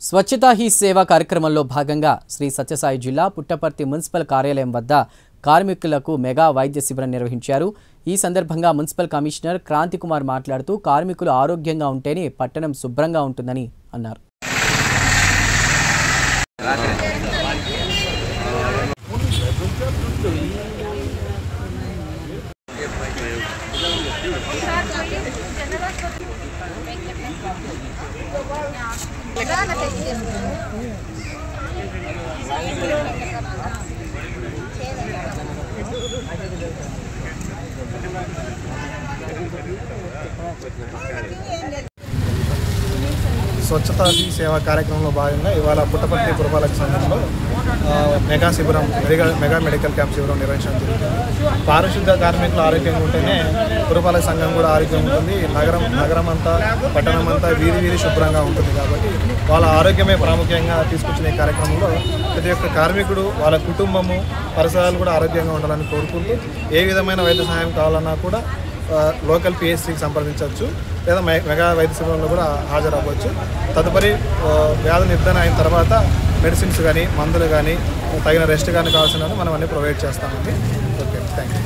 స్వచ్ఛతా he సేవ కార్యక్రమంలో భాగంగా శ్రీ సత్యసాయి జిల్లా పుట్టపర్తి మున్సిపల్ కార్యాలయం వద్ద కార్మికులకు మెగా వైద్య శిబిరం నిర్వహించారు। ఈ సందర్భంగా మున్సిపల్ కమిషనర్ క్రాంతి కుమార్ మాట్లాడుతూ కార్మికులు ఆరోగ్యంగా ఉంటేనే పట్టణం శుభ్రంగా ఉంటుందని అన్నారు। స్వచ్ఛతా హీ సేవ కార్యక్రమంలో భాగంగా ఇవాళ పుట్టపర్తి పురపాలక సంఘంలో మెగా శిబిరం మెగా మెడికల్ క్యాంప్ శిబిరం నిర్వహించడం జరుగుతుంది। పారిశుద్ధ కార్మికులు ఆరోగ్యంగా ఉంటేనే పురపాలక సంఘం కూడా ఆరోగ్యంగా ఉంటుంది। నగరం అంతా పట్టణం అంతా వీధి శుభ్రంగా ఉంటుంది కాబట్టి వాళ్ళ ఆరోగ్యమే ప్రాముఖ్యంగా తీసుకొచ్చిన ఈ కార్యక్రమంలో ప్రతి ఒక్క కార్మికుడు వాళ్ళ కుటుంబము పరిసరాలు కూడా ఆరోగ్యంగా ఉండాలని కోరుకుంటూ ఏ విధమైన వైద్య సహాయం కావాలన్నా కూడా లోకల్ పిఎస్సికి సంప్రదించవచ్చు లేదా మెగా వైద్య శిబిరంలో కూడా హాజరవ్వచ్చు। తదుపరి వ్యాధి నిర్ధారణ అయిన తర్వాత మెడిసిన్స్ కానీ మందులు కానీ తగిన రెస్ట్ కానీ కావాల్సిన మనం అన్నీ ప్రొవైడ్ చేస్తామండి। Okay, thank you.